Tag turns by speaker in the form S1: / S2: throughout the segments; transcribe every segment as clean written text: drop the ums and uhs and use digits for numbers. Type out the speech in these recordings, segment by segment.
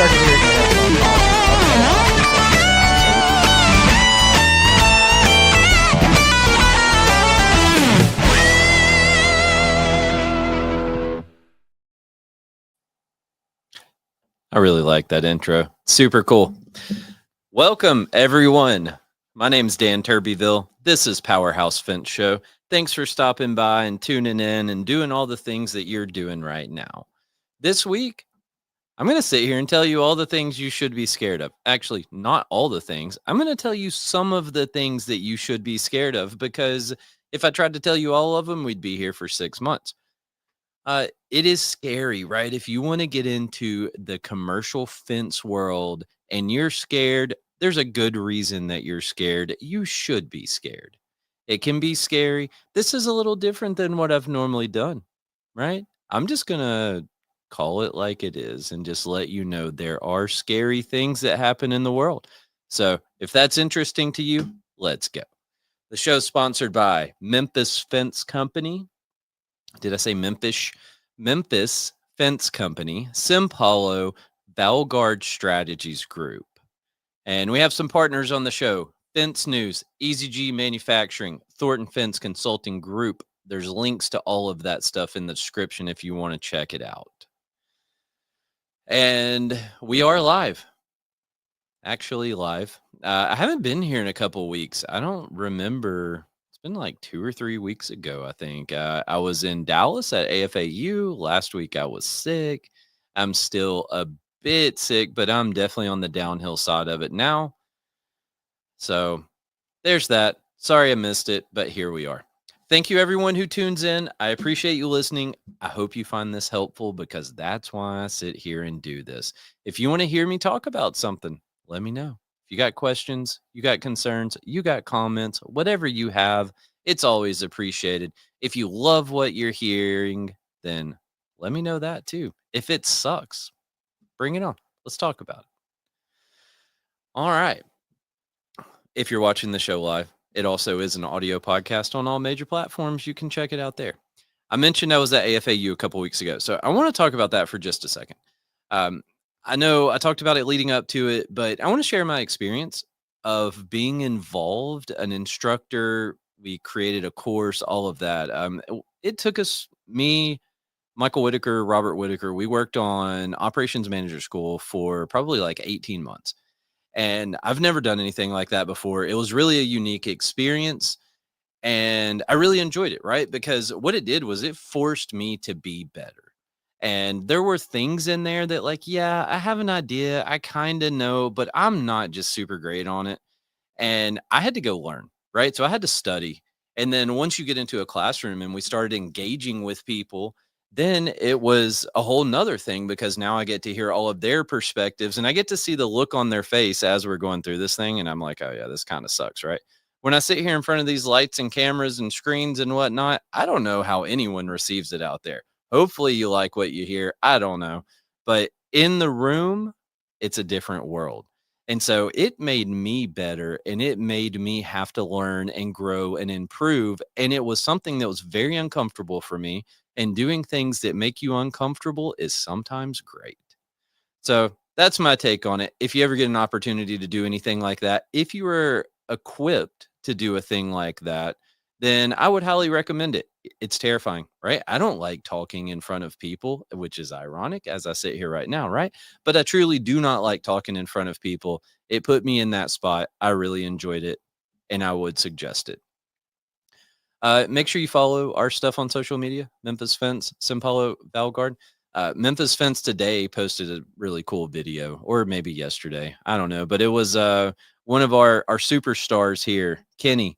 S1: start to hear the headphone
S2: I really like that intro. Super cool. Welcome, everyone. My name's Dan Turbyville. This is Powerhouse Fence Show. Thanks for stopping by and tuning in and doing all the things that you're doing right now. This week, I'm going to sit here and tell you all the things you should be scared of. Actually, not all the things. I'm going to tell you some of the things that you should be scared of, because if I tried to tell you all of them, we'd be here for 6 months. It is scary, right? If you want to get into the commercial fence world and you're scared, there's a good reason that you're scared. You should be scared. It can be scary. This is a little different than what I've normally done, right? I'm just going to call it like it is and just let you know there are scary things that happen in the world. So if that's interesting to you, let's go. The show's sponsored by Memphis Fence Company. Did I say Memphis? Memphis Fence Company, Simpolo, Valgard Strategies Group. And we have some partners on the show: Fence News, EasyG Manufacturing, Thornton Fence Consulting Group. There's links to all of that stuff in the description if you want to check it out. And we are live. Actually live. I haven't been here in a couple weeks. I don't remember. Been like 2 or 3 weeks ago, I think. I was in Dallas at AFAU. Last week I was sick. I'm still a bit sick, but I'm definitely on the downhill side of it now. So there's that. Sorry I missed it, but here we are. Thank you, everyone who tunes in. I appreciate you listening. I hope you find this helpful, because that's why I sit here and do this. If you want to hear me talk about something, let me know. You got questions, you got concerns, you got comments, whatever you have, it's always appreciated. If you love what you're hearing, then let me know that too. If it sucks, bring it on. Let's talk about it. All right. If you're watching the show live, it also is an audio podcast on all major platforms. You can check it out there. I mentioned I was at AFAU a couple weeks ago, so I want to talk about that for just a second. I know I talked about it leading up to it, but I want to share my experience of being involved, an instructor. We created a course, all of that. It took us, me, Michael Whitaker, Robert Whitaker, we worked on Operations Manager School for probably like 18 months. And I've never done anything like that before. It was really a unique experience. And I really enjoyed it, right? Because what it did was it forced me to be better. And there were things in there that, like, yeah, I have an idea. I kind of know, but I'm not just super great on it. And I had to go learn, right? So I had to study. And then once you get into a classroom and we started engaging with people, then it was a whole nother thing, because now I get to hear all of their perspectives and I get to see the look on their face as we're going through this thing. And I'm like, oh, yeah, this kind of sucks, right? When I sit here in front of these lights and cameras and screens and whatnot, I don't know how anyone receives it out there. Hopefully you like what you hear. I don't know. But in the room, it's a different world. And so it made me better, and it made me have to learn and grow and improve. And it was something that was very uncomfortable for me. And doing things that make you uncomfortable is sometimes great. So that's my take on it. If you ever get an opportunity to do anything like that, if you were equipped to do a thing like that, then I would highly recommend it. It's terrifying, right? I don't like talking in front of people, which is ironic as I sit here right now, right? But I truly do not like talking in front of people. It put me in that spot. I really enjoyed it, and I would suggest it. Make sure you follow our stuff on social media: Memphis Fence, Simpolo, Valgard. Memphis Fence today posted a really cool video, or maybe yesterday, I don't know, but it was one of our superstars here, Kenny.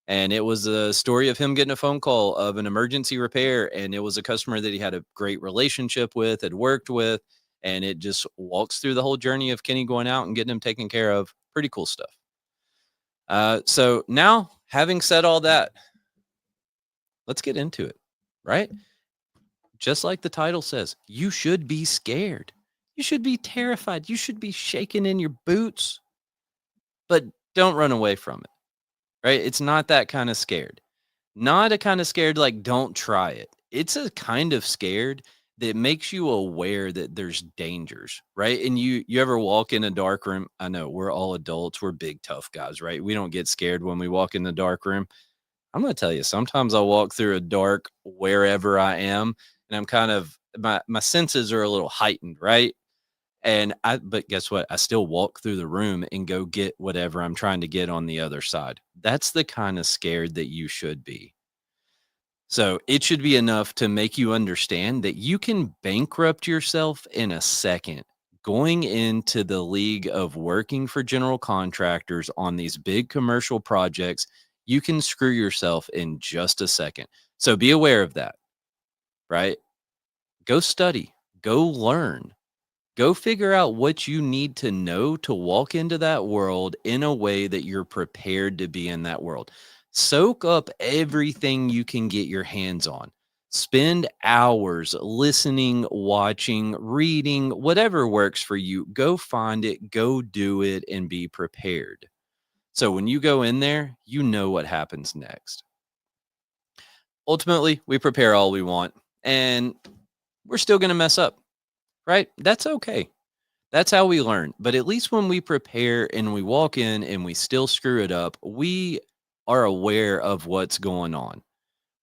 S2: And it was a story of him getting a phone call of an emergency repair. And it was a customer that he had a great relationship with, had worked with. And it just walks through the whole journey of Kenny going out and getting him taken care of. Pretty cool stuff. So now, having said all that, let's get into it, right? Just like the title says, you should be scared. You should be terrified. You should be shaking in your boots, but don't run away from it. Right? It's not that kind of scared. Not a kind of scared like don't try it. It's a kind of scared that makes you aware that there's dangers, right? And you ever walk in a dark room? I know we're all adults, we're big tough guys, right? We don't get scared when we walk in the dark room. I'm gonna tell you, sometimes I'll walk through a dark wherever I am, and I'm kind of my senses are a little heightened, right? But guess what? I still walk through the room and go get whatever I'm trying to get on the other side. That's the kind of scared that you should be. So it should be enough to make you understand that you can bankrupt yourself in a second. Going into the league of working for general contractors on these big commercial projects, you can screw yourself in just a second. So be aware of that, right? Go study, go learn, go figure out what you need to know to walk into that world in a way that you're prepared to be in that world. Soak up everything you can get your hands on. Spend hours listening, watching, reading, whatever works for you. Go find it, go do it, and be prepared. So when you go in there, you know what happens next. Ultimately, we prepare all we want, and we're still going to mess up, right? That's okay. That's how we learn. But at least when we prepare and we walk in and we still screw it up, we are aware of what's going on,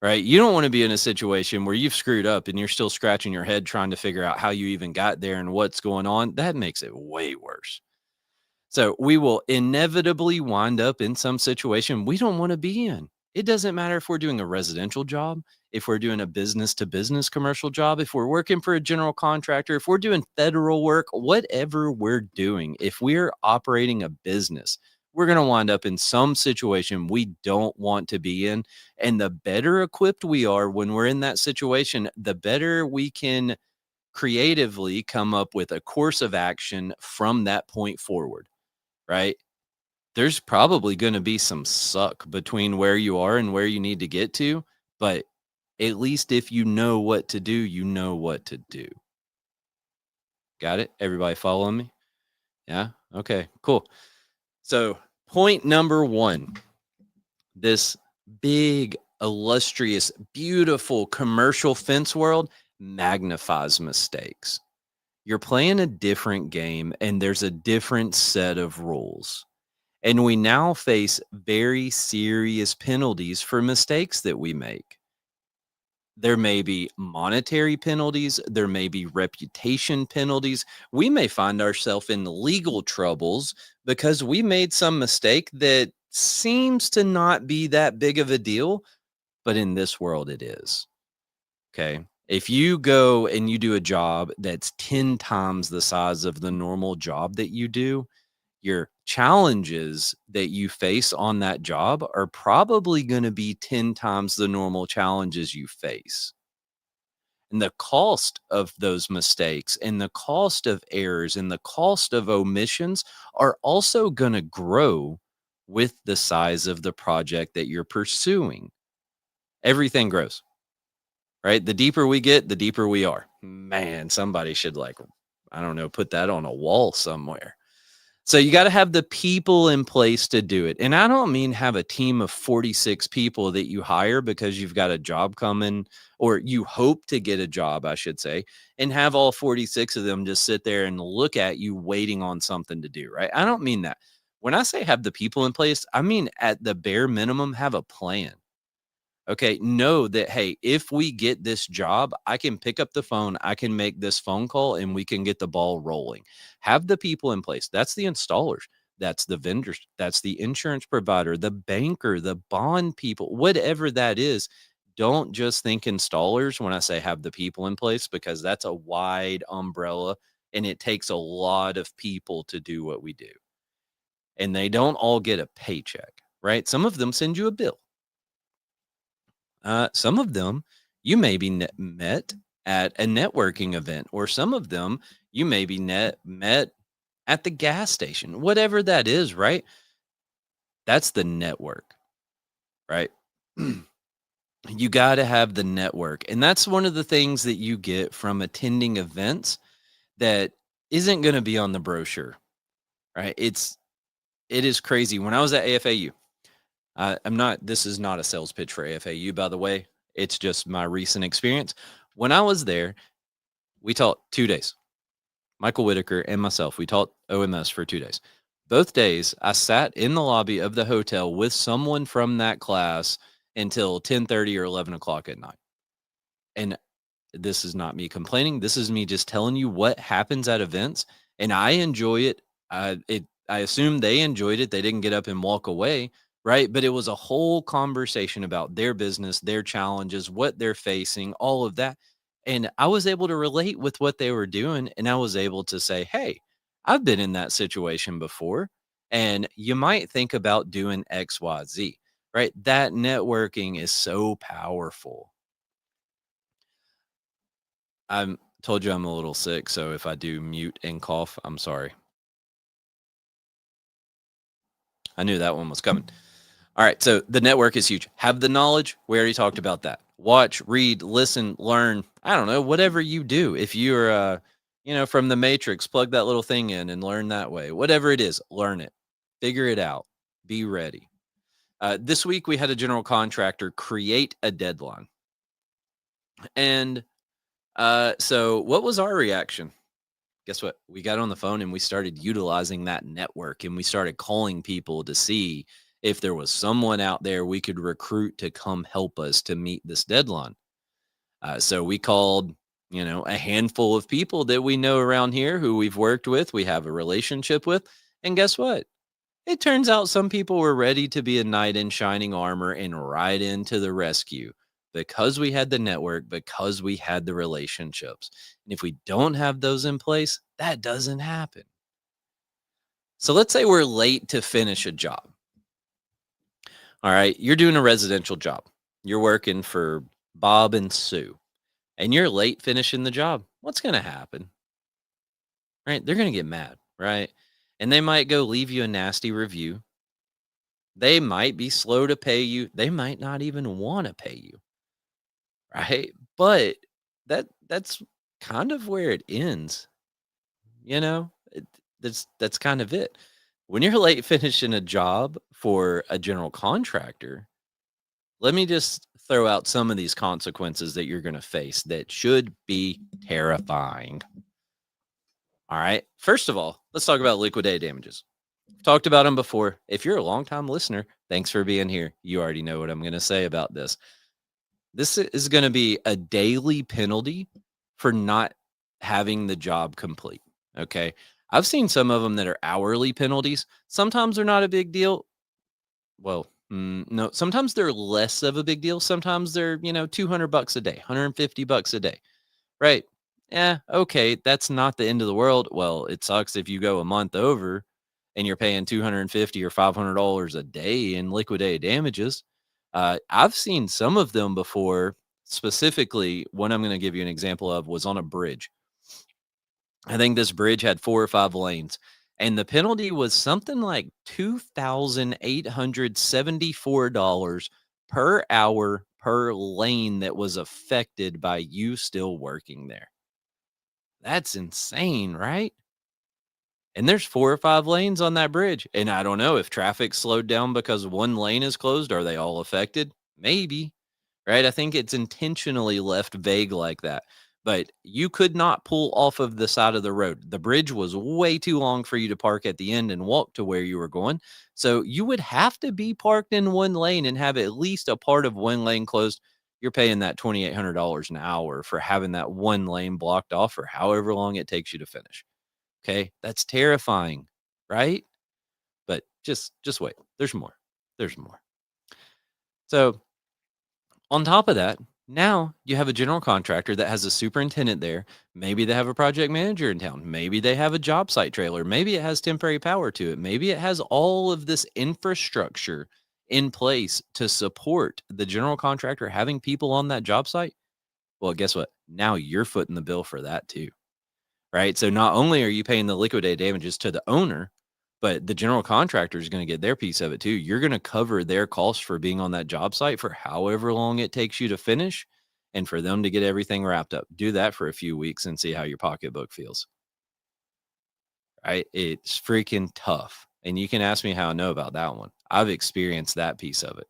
S2: right? You don't want to be in a situation where you've screwed up and you're still scratching your head trying to figure out how you even got there and what's going on. That makes it way worse. So we will inevitably wind up in some situation we don't want to be in. It doesn't matter if we're doing a residential job, if we're doing a business to business commercial job, if we're working for a general contractor, if we're doing federal work, whatever we're doing, if we're operating a business, we're going to wind up in some situation we don't want to be in. And the better equipped we are when we're in that situation, the better we can creatively come up with a course of action from that point forward, right? There's probably gonna be some suck between where you are and where you need to get to, but at least if you know what to do, you know what to do. Got it? Everybody following me? Yeah? Okay, cool. So, point number 1, this big, illustrious, beautiful commercial fence world magnifies mistakes. You're playing a different game and there's a different set of rules. And we now face very serious penalties for mistakes that we make. There may be monetary penalties, there may be reputation penalties. We may find ourselves in legal troubles because we made some mistake that seems to not be that big of a deal, but in this world it is. Okay. If you go and you do a job that's 10 times the size of the normal job that you do, your challenges that you face on that job are probably going to be 10 times the normal challenges you face. And the cost of those mistakes and the cost of errors and the cost of omissions are also going to grow with the size of the project that you're pursuing. Everything grows, right? The deeper we get, the deeper we are. Man, somebody should, like, I don't know, put that on a wall somewhere. So you got to have the people in place to do it. And I don't mean have a team of 46 people that you hire because you've got a job coming, or you hope to get a job, I should say, and have all 46 of them just sit there and look at you waiting on something to do, right? I don't mean that. When I say have the people in place, I mean at the bare minimum, have a plan. Okay, know that, hey, if we get this job, I can pick up the phone, I can make this phone call, and we can get the ball rolling. Have the people in place. That's the installers, that's the vendors, that's the insurance provider, the banker, the bond people, whatever that is. Don't just think installers when I say have the people in place, because that's a wide umbrella and it takes a lot of people to do what we do. And they don't all get a paycheck, right? Some of them send you a bill. Some of them you may be met at a networking event, or some of them you may be met at the gas station, whatever that is, right? That's the network, right? You got to have the network. And that's one of the things that you get from attending events that isn't going to be on the brochure, right? It is crazy. When I was at AFAU, I'm not, this is not a sales pitch for AFAU, by the way. It's just my recent experience. When I was there, We taught 2 days. Michael Whitaker and myself, we taught OMS for 2 days. Both days, I sat in the lobby of the hotel with someone from that class until 10:30 or 11 o'clock at night. And this is not me complaining. This is me just telling you what happens at events, and I enjoy it. I assume they enjoyed it. They didn't get up and walk away, right? But it was a whole conversation about their business, their challenges, what they're facing, all of that. And I was able to relate with what they were doing, and I was able to say, "Hey, I've been in that situation before, and you might think about doing X, Y, Z." Right? That networking is so powerful. I'm told you I'm a little sick, so if I do mute and cough, I'm sorry. I knew that one was coming. All right, so the network is huge. Have the knowledge. We already talked about that. Watch, read, listen, learn. I don't know, whatever you do. If you're, from the Matrix, plug that little thing in and learn that way. Whatever it is, learn it. Figure it out. Be ready. This week we had a general contractor create a deadline, and so what was our reaction? Guess what? We got on the phone and we started utilizing that network and we started calling people to see if there was someone out there we could recruit to come help us to meet this deadline. So we called, a handful of people that we know around here who we've worked with, we have a relationship with. And guess what? It turns out some people were ready to be a knight in shining armor and ride into the rescue because we had the network, because we had the relationships. And if we don't have those in place, that doesn't happen. So let's say we're late to finish a job. All right, you're doing a residential job. You're working for Bob and Sue, and you're late finishing the job. What's going to happen? Right? They're going to get mad, right? And they might go leave you a nasty review. They might be slow to pay you. They might not even want to pay you, right? But that's kind of where it ends, you know? That's kind of it. When you're late finishing a job for a general contractor, let me just throw out some of these consequences that you're going to face that should be terrifying. All right. First of all, let's talk about liquidated damages. Talked about them before. If you're a longtime listener, thanks for being here. You already know what I'm going to say about this. This is going to be a daily penalty for not having the job complete. Okay. I've seen some of them that are hourly penalties. Sometimes they're not a big deal. Well, no, sometimes they're less of a big deal. Sometimes they're, 200 bucks a day, 150 bucks a day. Right. Yeah. Okay. That's not the end of the world. Well, it sucks if you go a month over and you're paying 250 or $500 a day in liquidated damages. I've seen some of them before. Specifically, one I'm going to give you an example of was on a bridge. I think this bridge had 4 or 5 lanes, and the penalty was something like $2,874 per hour per lane that was affected by you still working there. That's insane, right? And there's 4 or 5 lanes on that bridge, and I don't know if traffic slowed down because one lane is closed. Are they all affected? Maybe, right? I think it's intentionally left vague like that. But you could not pull off of the side of the road. The bridge was way too long for you to park at the end and walk to where you were going. So you would have to be parked in one lane and have at least a part of one lane closed. You're paying that $2,800 an hour for having that one lane blocked off for however long it takes you to finish. Okay, that's terrifying, right? But just wait. There's more. There's more. So on top of that, now you have a general contractor that has a superintendent there. Maybe they have a project manager in town. Maybe they have a job site trailer. Maybe it has temporary power to it. Maybe it has all of this infrastructure in place to support the general contractor having people on that job site. Well, guess what? Now you're footing the bill for that too. Right? So not only are you paying the liquidated damages to the owner, but the general contractor is going to get their piece of it too. You're going to cover their costs for being on that job site for however long it takes you to finish and for them to get everything wrapped up. Do that for a few weeks and see how your pocketbook feels. Right? It's freaking tough. And you can ask me how I know about that one. I've experienced that piece of it.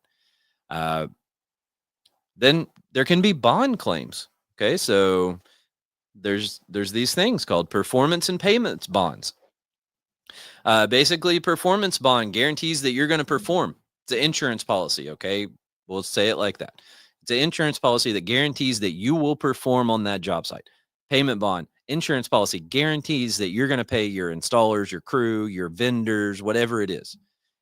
S2: Then there can be bond claims. Okay. So there's these things called performance and payments bonds. Basically, performance bond guarantees that you're going to perform. It's an insurance policy. Okay, we'll say it like that. It's an insurance policy that guarantees that you will perform on that job site. Payment bond insurance policy guarantees that you're going to pay your installers, your crew, your vendors, whatever it is.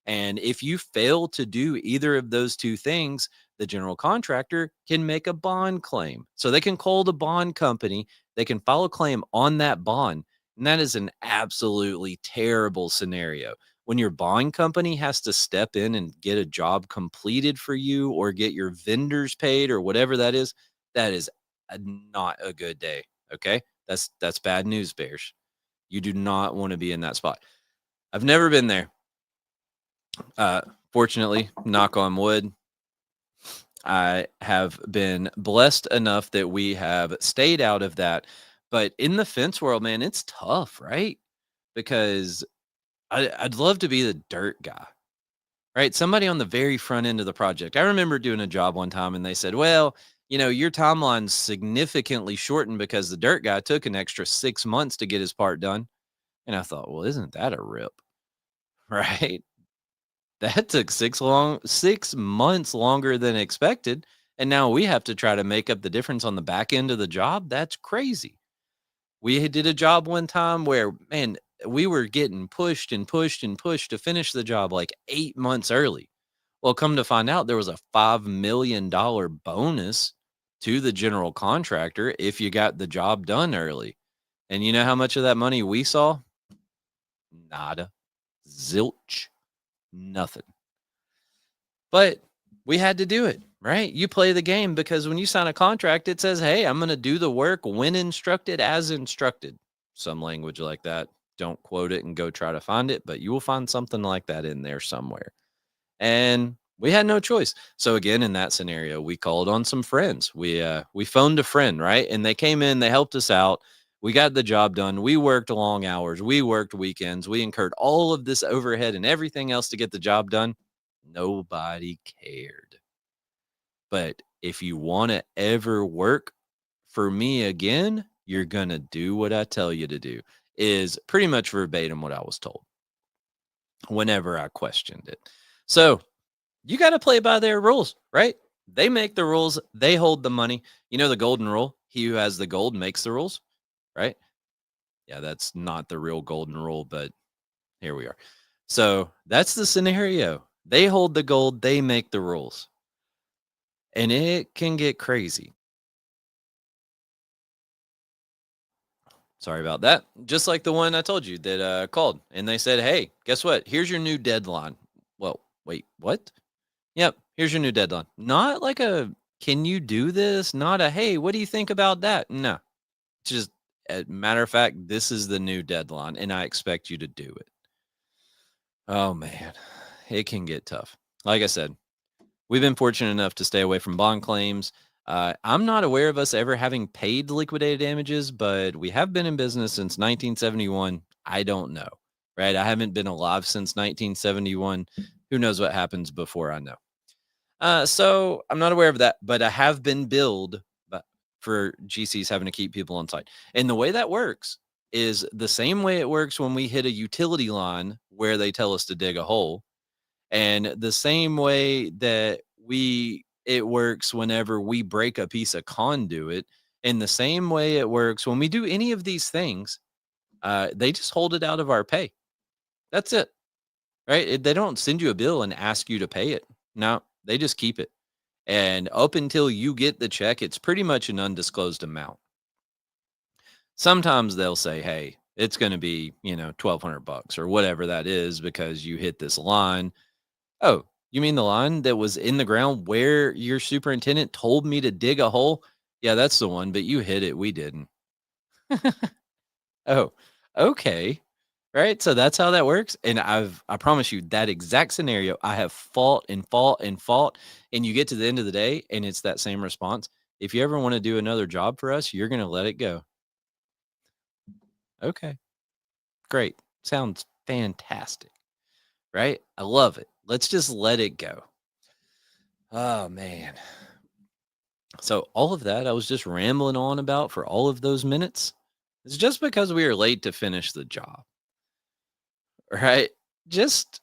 S2: And if you fail to do either of those two things, the general contractor can make a bond claim. So they can call the bond company, they can file a claim on that bond, and that is an absolutely terrible scenario. When your bond company has to step in and get a job completed for you or get your vendors paid or whatever that is not a good day. Okay? That's bad news, Bears. You do not want to be in that spot. I've never been there. Uh Fortunately, knock on wood, I have been blessed enough that we have stayed out of that. But in the fence world, man, it's tough, right? Because I'd love to be the dirt guy, right? Somebody on the very front end of the project. I remember doing a job one time and they said, well, your timeline's significantly shortened because the dirt guy took an extra 6 months to get his part done. And I thought, well, isn't that a rip? Right? That took 6 months longer than expected. And now we have to try to make up the difference on the back end of the job. That's crazy. We did a job one time where, man, we were getting pushed and pushed and pushed to finish the job like 8 months early. Well, come to find out, there was a $5 million bonus to the general contractor if you got the job done early. And you know how much of that money we saw? Nada, zilch, nothing. But we had to do it, right? You play the game because when you sign a contract, it says, hey, I'm going to do the work when instructed, as instructed. Some language like that. Don't quote it and go try to find it, but you will find something like that in there somewhere. And we had no choice. So again, in that scenario, we called on some friends. We phoned a friend, right? And they came in, they helped us out. We got the job done. We worked long hours. We worked weekends. We incurred all of this overhead and everything else to get the job done. Nobody cared. But if you want to ever work for me again, you're going to do what I tell you to do, is pretty much verbatim what I was told whenever I questioned it. So you got to play by their rules, right? They make the rules, they hold the money. You know, the golden rule: he who has the gold makes the rules, right? Yeah, that's not the real golden rule, but here we are. So that's the scenario. They hold the gold, they make the rules, and it can get crazy. Sorry about that. Just like the one I told you that called and they said, hey, guess what? Here's your new deadline. Well, wait, what? Yep, here's your new deadline. Not like a, can you do this? Not a, hey, what do you think about that? No, just a matter of fact, this is the new deadline and I expect you to do it. Oh, man, it can get tough. Like I said, we've been fortunate enough to stay away from bond claims. I'm not aware of us ever having paid liquidated damages, but we have been in business since 1971. I don't know, right? I haven't been alive since 1971. Who knows what happens before I know? So I'm not aware of that, but I have been billed for GCs having to keep people on site. And the way that works is the same way it works when we hit a utility line where they tell us to dig a hole, and the same way that it works whenever we break a piece of conduit, and the same way it works when we do any of these things. They just hold it out of our pay. That's it, right? They don't send you a bill and ask you to pay it. No, they just keep it. And up until you get the check, it's pretty much an undisclosed amount. Sometimes they'll say, hey, it's going to be, 1200 bucks or whatever that is because you hit this line. Oh, you mean the line that was in the ground where your superintendent told me to dig a hole? Yeah, that's the one, but you hit it. We didn't. Oh, okay. Right. So that's how that works. And I promise you that exact scenario, I have fought and fought and fought. And you get to the end of the day and it's that same response. If you ever want to do another job for us, you're going to let it go. Okay. Great. Sounds fantastic. Right. I love it. Let's just let it go. Oh, man. So, all of that I was just rambling on about for all of those minutes is just because we are late to finish the job, right? Just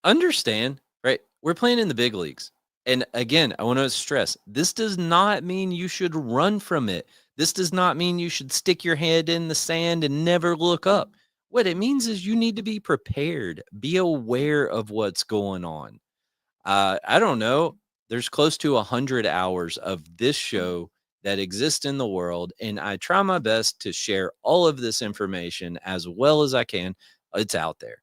S2: understand, right? We're playing in the big leagues. And again, I want to stress this does not mean you should run from it. This does not mean you should stick your head in the sand and never look up. What it means is you need to be prepared, be aware of what's going on. I don't know. There's close to 100 hours of this show that exist in the world, and I try my best to share all of this information as well as I can. It's out there,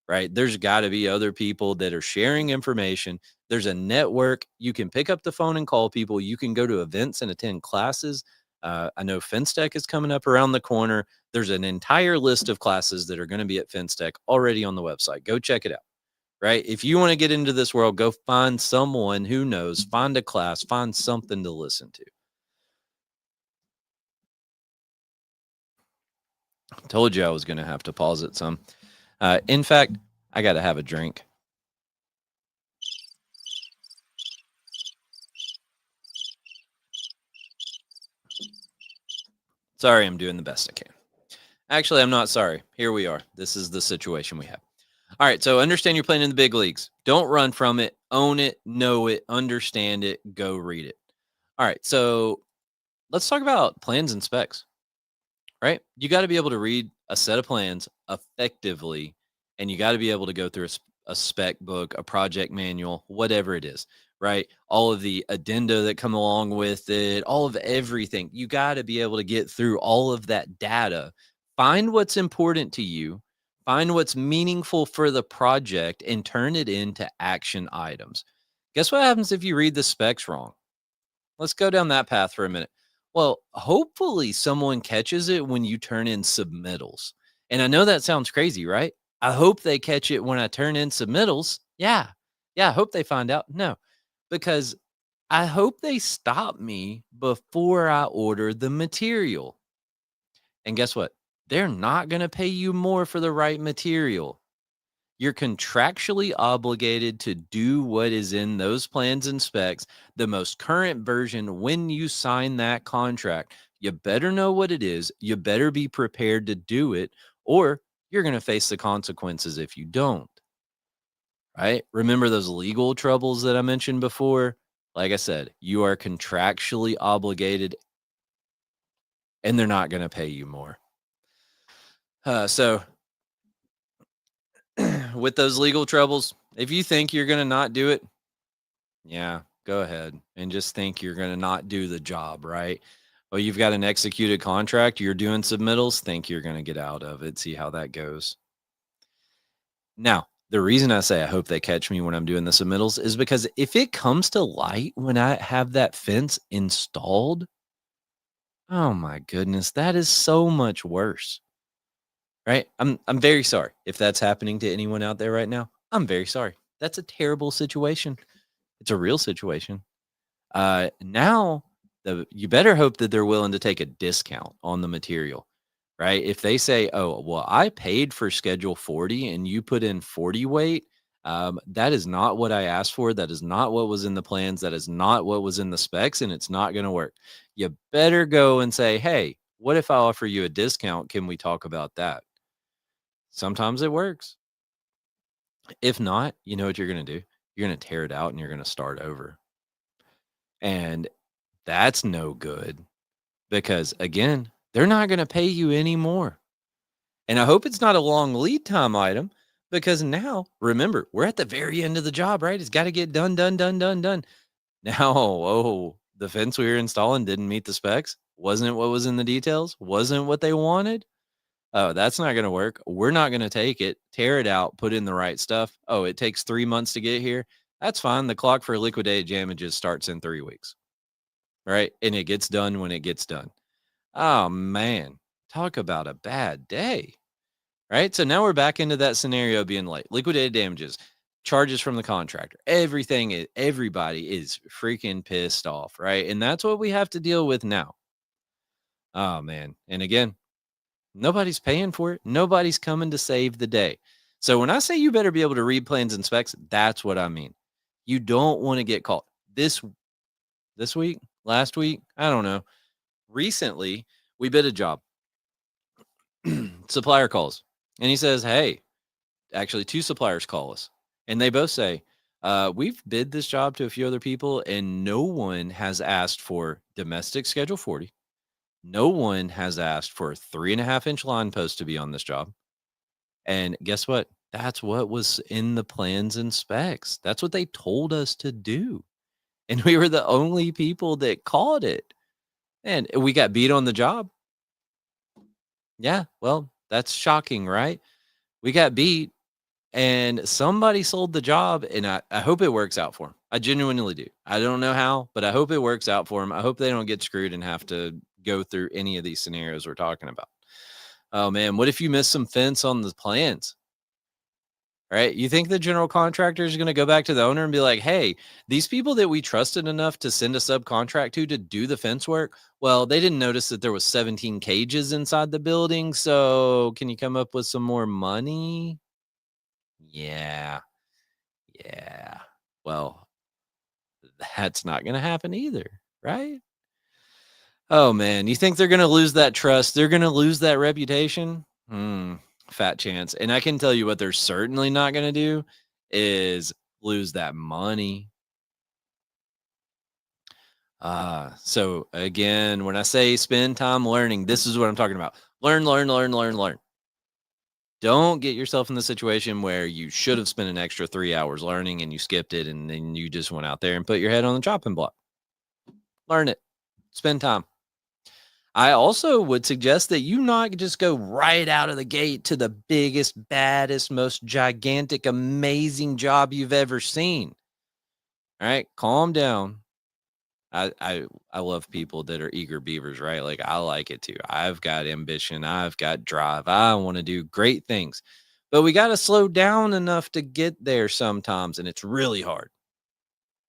S2: right? There's got to be other people that are sharing information. There's a network. You can pick up the phone and call people. You can go to events and attend classes. I know FinStech is coming up around the corner. There's an entire list of classes that are going to be at FinStech already on the website. Go check it out, right? If you want to get into this world, go find someone who knows, find a class, find something to listen to. Told you I was going to have to pause it some. In fact, I got to have a drink. Sorry, I'm doing the best I can. Actually, I'm not sorry. Here we are. This is the situation we have. All right. So understand you're playing in the big leagues. Don't run from it. Own it. Know it. Understand it. Go read it. All right. So let's talk about plans and specs, right? You got to be able to read a set of plans effectively, and you got to be able to go through a spec book, a project manual, whatever it is, right? All of the addenda that come along with it, all of everything. You got to be able to get through all of that data, find what's important to you, find what's meaningful for the project, and turn it into action items. Guess what happens if you read the specs wrong? Let's go down that path for a minute. Well, hopefully someone catches it when you turn in submittals. And I know that sounds crazy, right? I hope they catch it when I turn in submittals. Yeah. Yeah. I hope they find out. No, because I hope they stop me before I order the material. And guess what? They're not going to pay you more for the right material. You're contractually obligated to do what is in those plans and specs, the most current version when you sign that contract. You better know what it is. You better be prepared to do it, or you're going to face the consequences if you don't. Right? Remember those legal troubles that I mentioned before? Like I said, you are contractually obligated and they're not going to pay you more. So, with those legal troubles, if you think you're going to not do it, yeah, go ahead and just think you're going to not do the job, right? Well, you've got an executed contract, you're doing submittals, think you're going to get out of it, see how that goes. Now, the reason I say I hope they catch me when I'm doing the submittals is because if it comes to light when I have that fence installed, oh my goodness, that is so much worse. Right? I'm very sorry if that's happening to anyone out there right now. I'm very sorry. That's a terrible situation. It's a real situation. Now you better hope that they're willing to take a discount on the material, right? If they say, "Oh, well, I paid for schedule 40 and you put in 40 weight," that is not what I asked for. That is not what was in the plans. That is not what was in the specs, and it's not going to work. You better go and say, "Hey, what if I offer you a discount? Can we talk about that?" Sometimes it works. If not, you know what you're going to do? You're going to tear it out and you're going to start over. And that's no good because, again, they're not going to pay you anymore. And I hope it's not a long lead time item because now, remember, we're at the very end of the job, right? It's got to get done, done, done, done, done. Now, oh, the fence we were installing didn't meet the specs. Wasn't what was in the details. Wasn't what they wanted. Oh, that's not going to work. We're not going to take it, tear it out, put in the right stuff. Oh, it takes 3 months to get here. That's fine. The clock for liquidated damages starts in 3 weeks, right? And it gets done when it gets done. Oh, man. Talk about a bad day, right? So now we're back into that scenario being late. Liquidated damages, charges from the contractor, everybody is freaking pissed off, right? And that's what we have to deal with now. Oh, man. And again, nobody's paying for it. Nobody's coming to save the day. So when I say you better be able to read plans and specs, that's what I mean. You don't want to get caught. This this week, last week, I don't know. Recently, we bid a job. Supplier calls and he says, "Hey," actually, two suppliers call us and they both say, "We've bid this job to a few other people and no one has asked for domestic schedule 40. No one has asked for a 3.5-inch line post to be on this job." And guess what? That's what was in the plans and specs. That's what they told us to do. And we were the only people that caught it. And we got beat on the job. Yeah, well, that's shocking, right? We got beat and somebody sold the job, and I hope it works out for them. I genuinely do. I don't know how, but I hope it works out for them. I hope they don't get screwed and have to go through any of these scenarios we're talking about. Oh man, what if you miss some fence on the plans? Right? You think the general contractor is going to go back to the owner and be like, "Hey, these people that we trusted enough to send a subcontract to do the fence work, well, they didn't notice that there was 17 cages inside the building. So can you come up with some more money?" Yeah. Yeah. Well, that's not going to happen either, right? Oh man, you think they're going to lose that trust? They're going to lose that reputation? Fat chance. And I can tell you what they're certainly not going to do is lose that money. So again, when I say spend time learning, this is what I'm talking about. Learn, learn, learn, learn, learn. Don't get yourself in the situation where you should have spent an extra 3 hours learning and you skipped it and then you just went out there and put your head on the chopping block. Learn it. Spend time. I also would suggest that you not just go right out of the gate to the biggest, baddest, most gigantic, amazing job you've ever seen. All right, calm down. I love people that are eager beavers, right? Like I like it too. I've got ambition, I've got drive. I want to do great things. But we got to slow down enough to get there sometimes and it's really hard.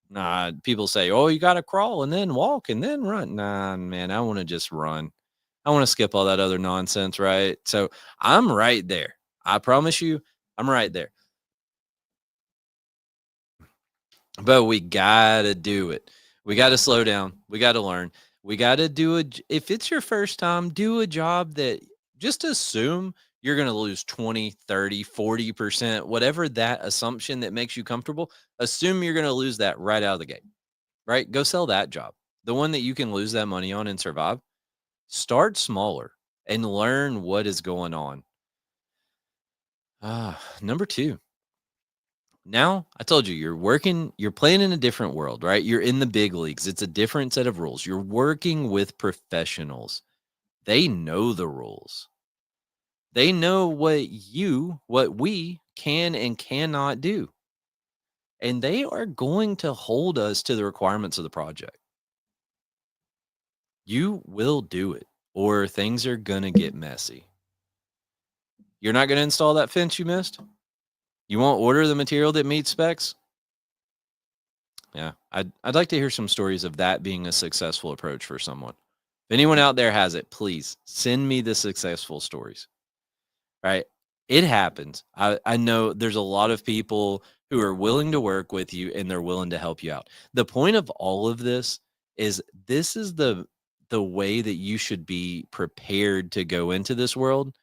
S2: Nah, people say, "Oh, you got to crawl and then walk and then run." Nah, man, I want to just run. I want to skip all that other nonsense, right? So I'm right there. I promise you, I'm right there. But we gotta do it. We gotta slow down. We gotta learn. We gotta do it. If it's your first time, do a job that just assume you're gonna lose 20, 30, 40%, whatever that assumption that makes you comfortable. Assume you're gonna lose that right out of the gate, right? Go sell that job. The one that you can lose that money on and survive. Start smaller and learn what is going on. Number two, now I told you you're playing in a different world, right? You're in the big leagues. It's a different set of rules. You're working with professionals. They know the rules. They know what we can and cannot do. And they are going to hold us to the requirements of the project. You will do it, or things are going to get messy. You're not going to install that fence you missed? You won't order the material that meets specs? Yeah, I'd like to hear some stories of that being a successful approach for someone. If anyone out there has it, please send me the successful stories. Right? It happens. I know there's a lot of people who are willing to work with you and they're willing to help you out. The point of all of this is the way that you should be prepared to go into this world,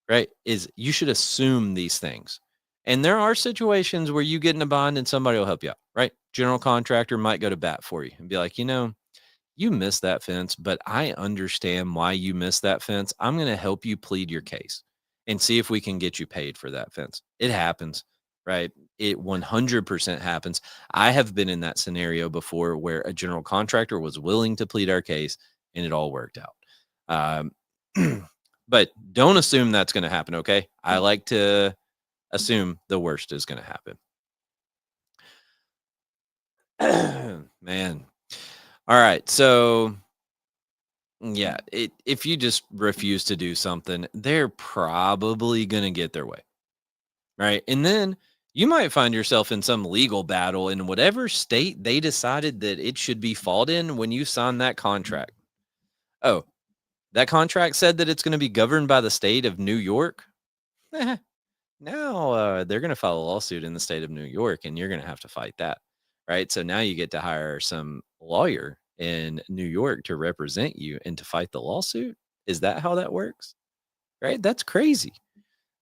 S2: right? Is you should assume these things. And there are situations where you get in a bond and somebody will help you out, right? General contractor might go to bat for you and be like, you missed that fence, but I understand why you missed that fence. I'm going to help you plead your case and see if we can get you paid for that fence. It happens, right? It 100% happens. I have been in that scenario before where a general contractor was willing to plead our case and it all worked out. But don't assume that's going to happen. Okay. I like to assume the worst is going to happen. Man. All right. So, yeah, if you just refuse to do something, they're probably going to get their way. Right. And then you might find yourself in some legal battle in whatever state they decided that it should be fought in when you sign that contract. Oh, that contract said that it's going to be governed by the state of New York. Now they're going to file a lawsuit in the state of New York and you're going to have to fight that. right? So now you get to hire some lawyer in New York to represent you and to fight the lawsuit. Is that how that works? Right? That's crazy.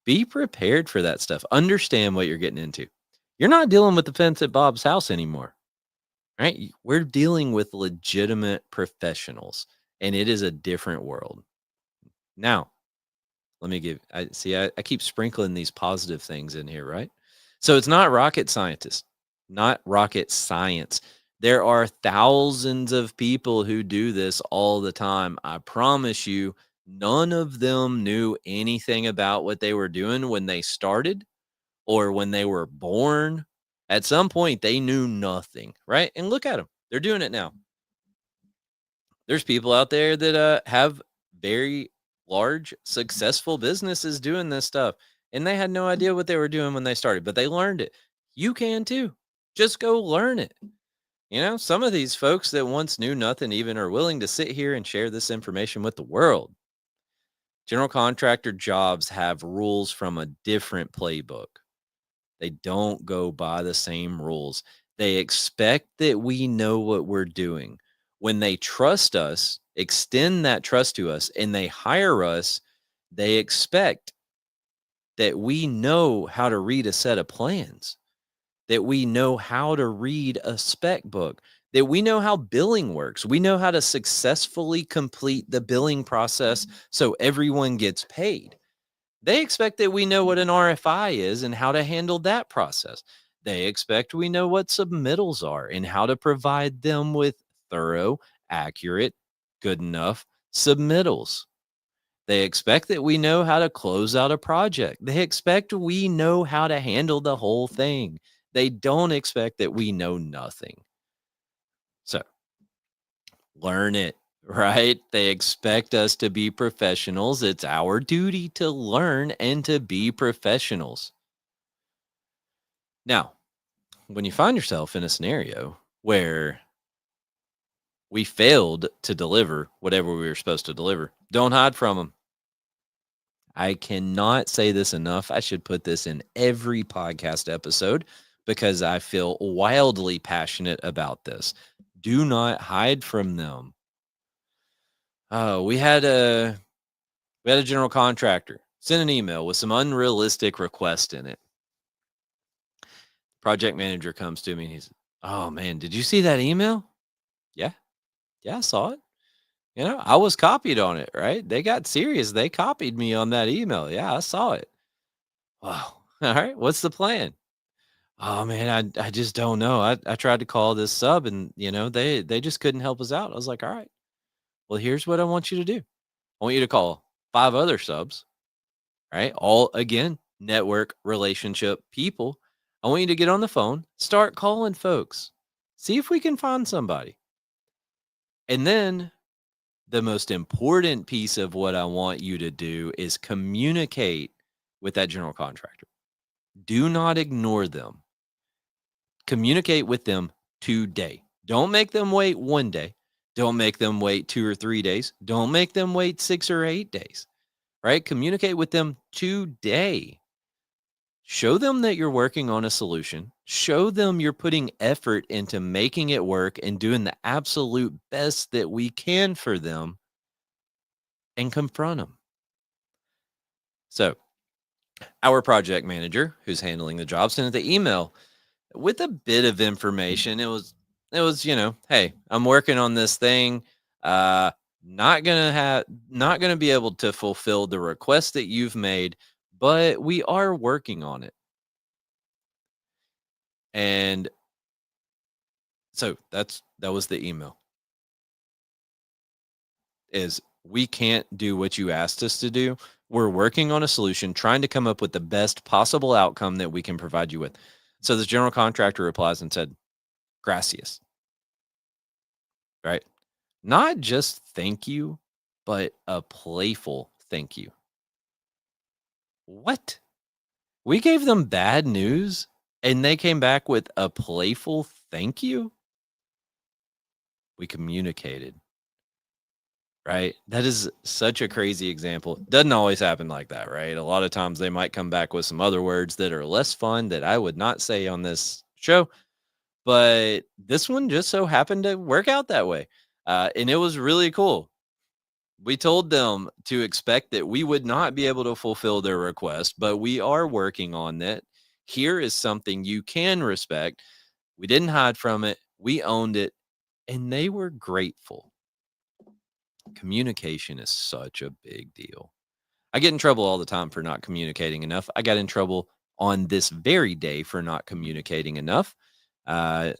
S2: Be prepared for that stuff. Understand what you're getting into. You're not dealing with the fence at Bob's house anymore, right? We're dealing with legitimate professionals, and it is a different world. Now, let me give I see I keep sprinkling these positive things in here, right? So it's not rocket scientists, not rocket science. There are thousands of people who do this all the time. I promise you, none of them knew anything about what they were doing when they started or when they were born. At some point, they knew nothing, right? And look at them. They're doing it now. There's people out there that have very large, successful businesses doing this stuff, and they had no idea what they were doing when they started, but they learned it. You can too. Just go learn it. Some of these folks that once knew nothing even are willing to sit here and share this information with the world. General contractor jobs have rules from a different playbook. They don't go by the same rules. They expect that we know what we're doing. When they trust us, extend that trust to us, and they hire us, they expect that we know how to read a set of plans, that we know how to read a spec book, that we know how billing works. We know how to successfully complete the billing process so everyone gets paid. They expect that we know what an RFI is and how to handle that process. They expect we know what submittals are and how to provide them with thorough, accurate, good enough submittals. They expect that we know how to close out a project. They expect we know how to handle the whole thing. They don't expect that we know nothing. So learn it, right? They expect us to be professionals. It's our duty to learn and to be professionals. Now, when you find yourself in a scenario where we failed to deliver whatever we were supposed to deliver, don't hide from them. I cannot say this enough. I should put this in every podcast episode because I feel wildly passionate about this. Do not hide from them. Oh, we had a general contractor send an email with some unrealistic request in it. Project manager comes to me and he's, "Oh man, did you see that email?" Yeah, yeah, I saw it. I was copied on it, right? They got serious. They copied me on that email. Yeah, I saw it. Wow. All right. What's the plan? Oh man, I just don't know. I tried to call this sub and they just couldn't help us out. I was like, all right, well, here's what I want you to do. I want you to call 5 other subs, right? All again, network relationship people. I want you to get on the phone, start calling folks, see if we can find somebody. And then the most important piece of what I want you to do is communicate with that general contractor. Do not ignore them. Communicate with them today. Don't make them wait one day. Don't make them wait 2 or 3 days. Don't make them wait 6 or 8 days, right? Communicate with them today. Show them that you're working on a solution. Show them you're putting effort into making it work and doing the absolute best that we can for them and confront them. So, our project manager who's handling the job sent the email with a bit of information. It was, hey, I'm working on this thing. Uh not gonna be able to fulfill the request that you've made, but we are working on it. And so that was the email. Is we can't do what you asked us to do. We're working on a solution, trying to come up with the best possible outcome that we can provide you with. So this general contractor replies and said, gracias, right? Not just thank you, but a playful thank you. What? We gave them bad news and they came back with a playful thank you? We communicated, right? That is such a crazy example. Doesn't always happen like that, right? A lot of times they might come back with some other words that are less fun that I would not say on this show. But this one just so happened to work out that way. And it was really cool. We told them to expect that we would not be able to fulfill their request, but we are working on it. Here is something you can respect. We didn't hide from it. We owned it, and they were grateful. Communication is such a big deal. I get in trouble all the time for not communicating enough. I got in trouble on this very day for not communicating enough. Uh,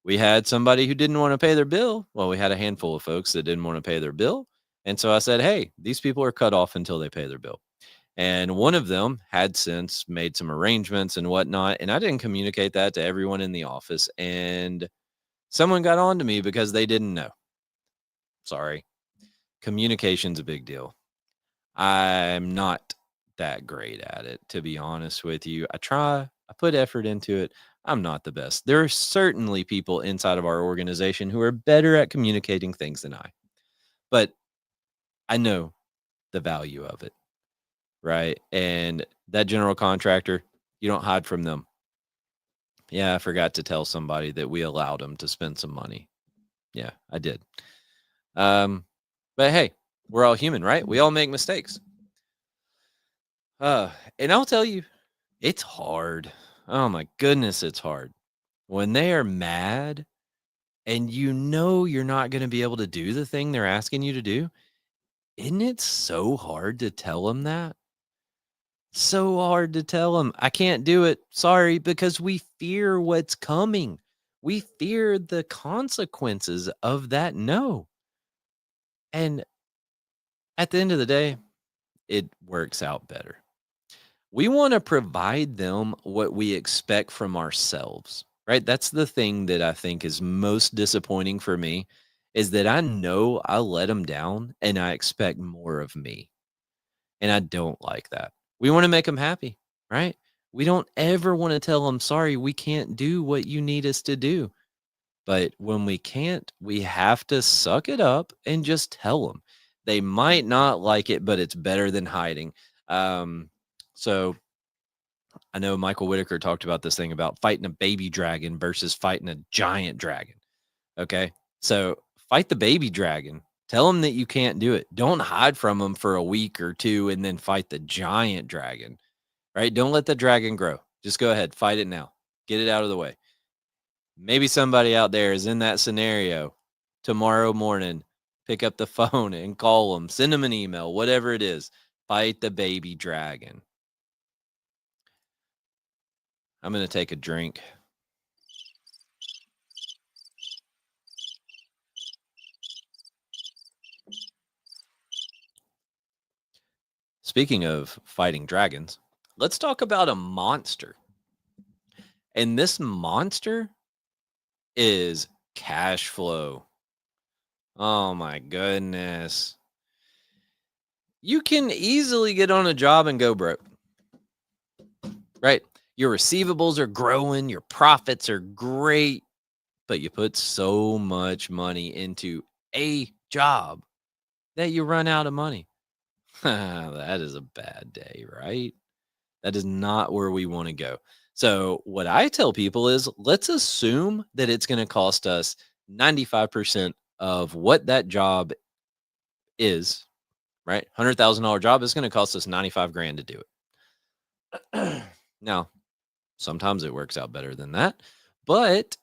S2: we had somebody who didn't want to pay their bill. Well, we had a handful of folks that didn't want to pay their bill. And so I said, hey, these people are cut off until they pay their bill. And one of them had since made some arrangements and whatnot. And I didn't communicate that to everyone in the office. And someone got on to me because they didn't know. Sorry. Communication's a big deal. I'm not that great at it, to be honest with you. I try, I put effort into it. I'm not the best. There are certainly people inside of our organization who are better at communicating things than I, but I know the value of it, right? And that general contractor, you don't hide from them. Yeah, I forgot to tell somebody that we allowed them to spend some money. Yeah, I did. Um, but hey, we're all human, right? We all make mistakes. And I'll tell you, it's hard. Oh my goodness, it's hard. When they are mad and you know you're not going to be able to do the thing they're asking you to do, isn't it so hard to tell them that? So hard to tell them, I can't do it. Sorry, because we fear what's coming. We fear the consequences of that no. And at the end of the day, it works out better. We want to provide them what we expect from ourselves, right? That's the thing that I think is most disappointing for me is that I know I let them down and I expect more of me. And I don't like that. We want to make them happy, right? We don't ever want to tell them, sorry, we can't do what you need us to do. But when we can't, we have to suck it up and just tell them. They might not like it, but it's better than hiding. So I know Michael Whitaker talked about this thing about fighting a baby dragon versus fighting a giant dragon. Okay. So fight the baby dragon. Tell them that you can't do it. Don't hide from them for a week or two and then fight the giant dragon, right? Don't let the dragon grow. Just go ahead, fight it now. Get it out of the way. Maybe somebody out there is in that scenario tomorrow morning. Pick up the phone and call them, send them an email, whatever it is. Fight the baby dragon. I'm going to take a drink. Speaking of fighting dragons, let's talk about a monster. And this monster is cash flow. Oh my goodness. You can easily get on a job and go broke, right? Your receivables are growing, your profits are great, but you put so much money into a job that you run out of money. That is a bad day, right? That is not where we want to go. So, what I tell people is let's assume that it's going to cost us 95% of what that job is, right? $100,000 job is going to cost us 95 grand to do it. Now, sometimes it works out better than that. But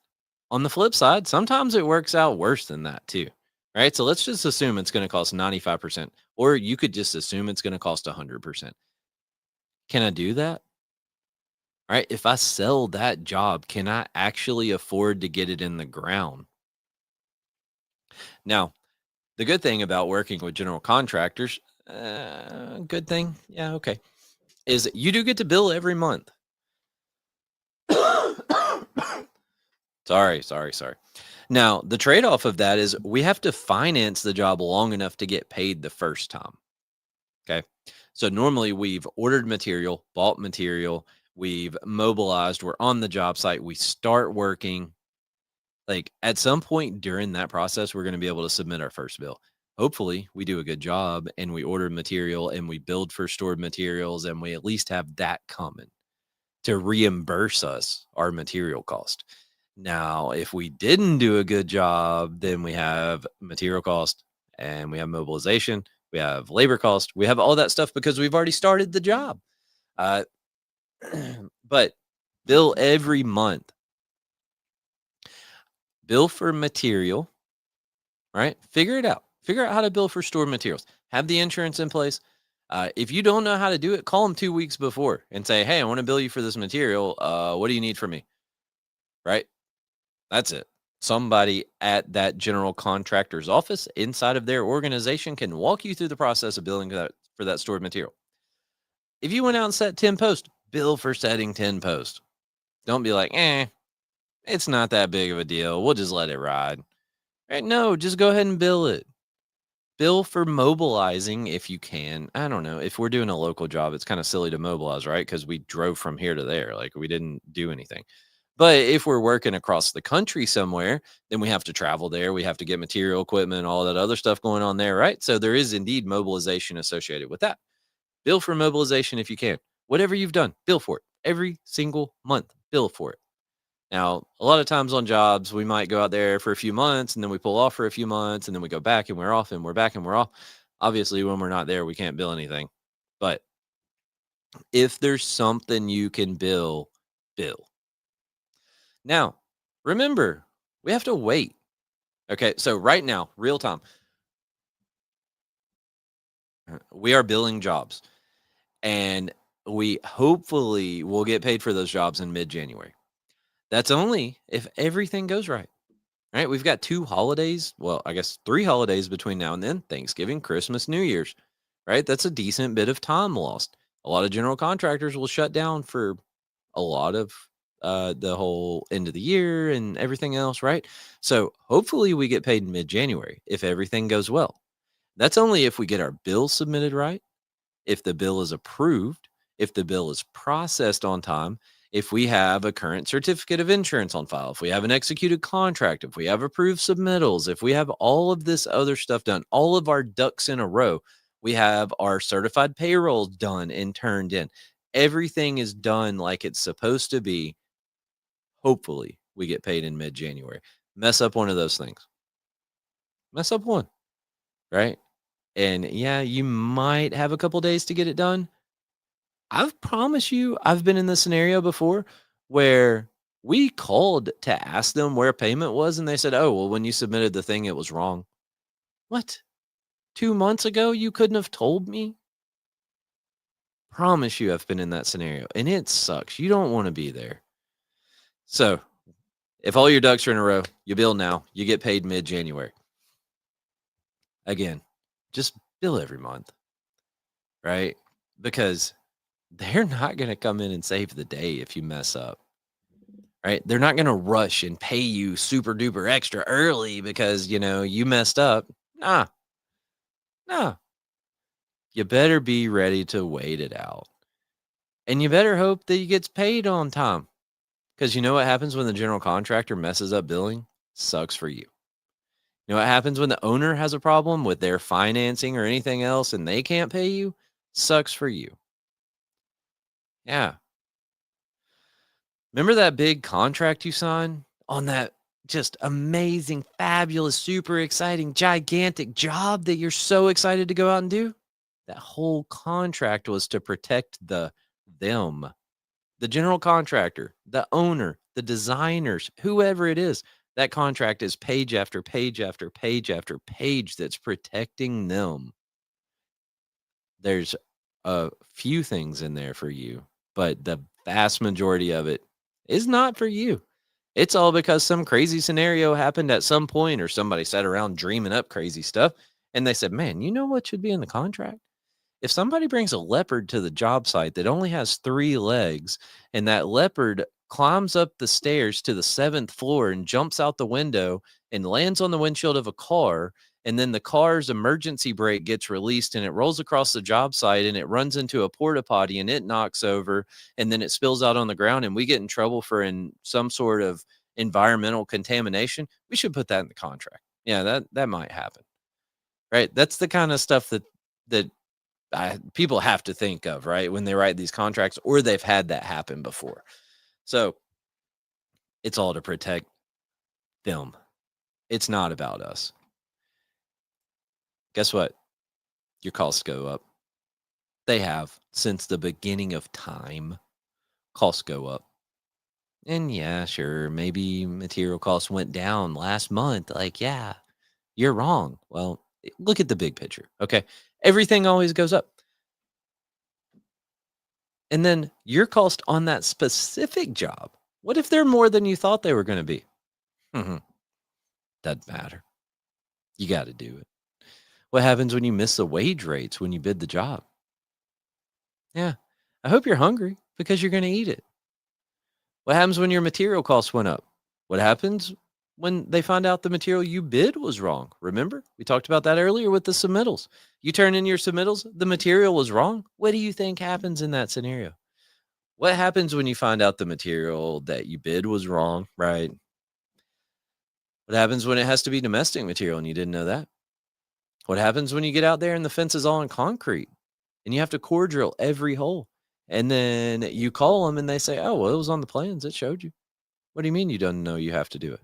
S2: on the flip side, sometimes it works out worse than that too. Right. So let's just assume it's going to cost 95%, or you could just assume it's going to cost 100%. Can I do that? Right? If I sell that job, can I actually afford to get it in the ground? Now, the good thing about working with general contractors, good thing, yeah, okay, is that you do get to bill every month. Sorry. Now, the trade off of that is we have to finance the job long enough to get paid the first time. Okay. So normally we've ordered material, bought material, we've mobilized, we're on the job site, we start working. Like at some point during that process, we're going to be able to submit our first bill. Hopefully, we do a good job and we order material and we build for stored materials and we at least have that coming to reimburse us our material cost. Now, if we didn't do a good job, then we have material cost and we have mobilization, we have labor cost, we have all that stuff because we've already started the job. Uh, but bill every month, bill for material, right? Figure it out. Figure out how to bill for stored materials. Have the insurance in place. If you don't know how to do it, call them 2 weeks before and say, "Hey, I want to bill you for this material. What do you need from me?" Right? That's it. Somebody at that general contractor's office inside of their organization can walk you through the process of billing for that stored material. If you went out and set 10 posts, bill for setting 10 posts. Don't be like, it's not that big of a deal. We'll just let it ride. Right? No, just go ahead and bill it. Bill for mobilizing if you can. I don't know. If we're doing a local job, it's kind of silly to mobilize, right? Because we drove from here to there. Like we didn't do anything. But if we're working across the country somewhere, then we have to travel there. We have to get material, equipment, all that other stuff going on there, right? So there is indeed mobilization associated with that. Bill for mobilization if you can. Whatever you've done, bill for it. Every single month, bill for it. Now, a lot of times on jobs, we might go out there for a few months and then we pull off for a few months and then we go back and we're off and we're back and we're off. Obviously, when we're not there, we can't bill anything. But if there's something you can bill, bill. Now, remember, we have to wait. Okay. So, right now, real time, we are billing jobs and we hopefully will get paid for those jobs in mid January. That's only if everything goes right. Right? We've got 2 holidays, well, I guess 3 holidays between now and then, Thanksgiving, Christmas, New Year's, right? That's a decent bit of time lost. A lot of general contractors will shut down for a lot of, the whole end of the year and everything else, right? So, hopefully, we get paid in mid-January if everything goes well. That's only if we get our bills submitted right, if the bill is approved, if the bill is processed on time, if we have a current certificate of insurance on file, if we have an executed contract, if we have approved submittals, if we have all of this other stuff done, all of our ducks in a row, we have our certified payroll done and turned in. Everything is done like it's supposed to be. Hopefully, we get paid in mid January. Mess up one of those things. Mess up one, right? And yeah, you might have a couple days to get it done. I've promised you, I've been in this scenario before where we called to ask them where payment was, and they said, "Oh, well, when you submitted the thing, it was wrong." What? 2 months ago, you couldn't have told me? Promise you, I've been in that scenario, and it sucks. You don't want to be there. So, if all your ducks are in a row, you bill now, you get paid mid January. Again, just bill every month, right? Because they're not going to come in and save the day if you mess up. Right? They're not gonna rush and pay you super duper extra early because, you messed up. Nah, nah. You better be ready to wait it out. And you better hope that he gets paid on time. Because you know what happens when the general contractor messes up billing? Sucks for you. You know what happens when the owner has a problem with their financing or anything else and they can't pay you? Sucks for you. Yeah. Remember that big contract you signed on that just amazing, fabulous, super exciting, gigantic job that you're so excited to go out and do? That whole contract was to protect them, the general contractor, the owner, the designers, whoever it is. That contract is page after page after page after page that's protecting them. There's a few things in there for you, but the vast majority of it is not for you. It's all because some crazy scenario happened at some point, or somebody sat around dreaming up crazy stuff and they said, "Man, you know what should be in the contract? If somebody brings a leopard to the job site that only has 3 legs and that leopard climbs up the stairs to the 7th floor and jumps out the window and lands on the windshield of a car, and then the car's emergency brake gets released and it rolls across the job site and it runs into a porta potty and it knocks over and then it spills out on the ground and we get in trouble for in some sort of environmental contamination, we should put that in the contract." Yeah, that might happen. Right? That's the kind of stuff that people have to think of, right, when they write these contracts, or they've had that happen before. So It's all to protect them. It's not about us. Guess what? Your costs go up. They have since the beginning of time. Costs go up. And yeah, sure, maybe material costs went down last month. Like, yeah, you're wrong. Well, look at the big picture. Okay. Everything always goes up. And then your cost on that specific job. What if they're more than you thought they were going to be? Mhm. Doesn't matter. You got to do it. What happens when you miss the wage rates when you bid the job? Yeah. I hope you're hungry because you're going to eat it. What happens when your material costs went up? What happens when they find out the material you bid was wrong? Remember, we talked about that earlier with the submittals. You turn in your submittals, the material was wrong. What do you think happens in that scenario? What happens when you find out the material that you bid was wrong, right? What happens when it has to be domestic material and you didn't know that? What happens when you get out there and the fence is all in concrete and you have to core drill every hole? And then you call them and they say, oh, well, it was on the plans. It showed you. What do you mean you don't know you have to do it?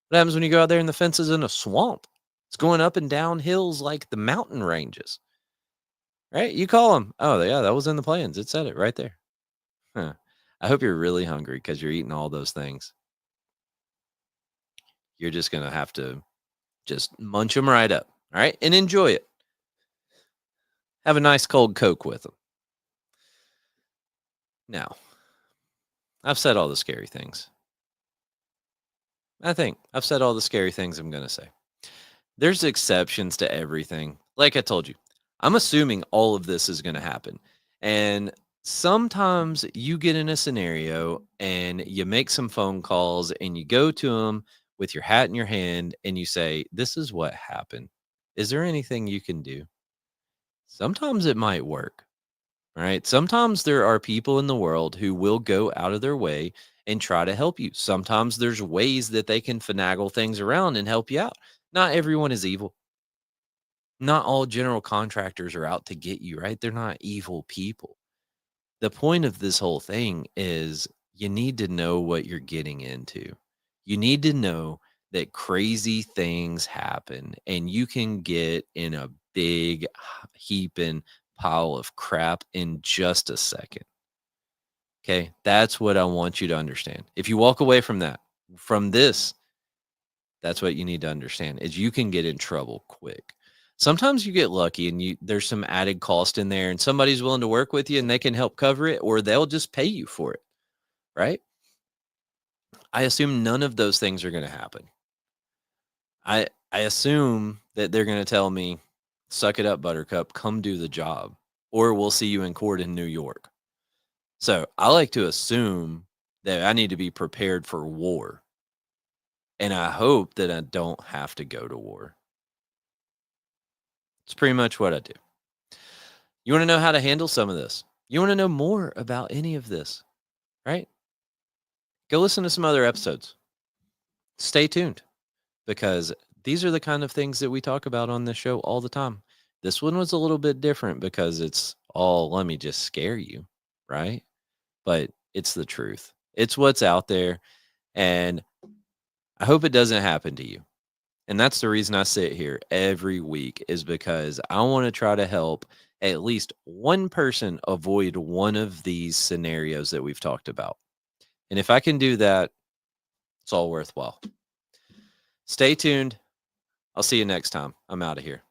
S2: What happens when you go out there and the fence is in a swamp? It's going up and down hills like the mountain ranges, right? You call them. Oh, yeah, that was in the plans. It said it right there. Huh. I hope you're really hungry because you're eating all those things. You're just going to have to just munch them right up. All right. And enjoy it. Have a nice cold Coke with them. Now, I've said all the scary things. I think I've said all the scary things I'm going to say. There's exceptions to everything. Like I told you, I'm assuming all of this is going to happen. And sometimes you get in a scenario and you make some phone calls and you go to them with your hat in your hand and you say, this is what happened. Is there anything you can do? Sometimes it might work. All right. Sometimes there are people in the world who will go out of their way and try to help you. Sometimes there's ways that they can finagle things around and help you out. Not everyone is evil. Not all general contractors are out to get you, right? They're not evil people. The point of this whole thing is you need to know what you're getting into. You need to know that crazy things happen and you can get in a big heaping pile of crap in just a second. Okay. That's what I want you to understand. If you walk away from that, from this, that's what you need to understand is you can get in trouble quick. Sometimes you get lucky and there's some added cost in there and somebody's willing to work with you and they can help cover it or they'll just pay you for it, right? I assume none of those things are going to happen. I assume that they're going to tell me, "Suck it up, buttercup, come do the job or we'll see you in court in New York." So, I like to assume that I need to be prepared for war. And I hope that I don't have to go to war. It's pretty much what I do. You want to know how to handle some of this? You want to know more about any of this, right? Go listen to some other episodes. Stay tuned because these are the kind of things that we talk about on this show all the time. This one was a little bit different because it's all, let me just scare you, right? But it's the truth. It's what's out there. And I hope it doesn't happen to you. And that's the reason I sit here every week is because I want to try to help at least one person avoid one of these scenarios that we've talked about. And if I can do that, it's all worthwhile. Stay tuned. I'll see you next time. I'm out of here.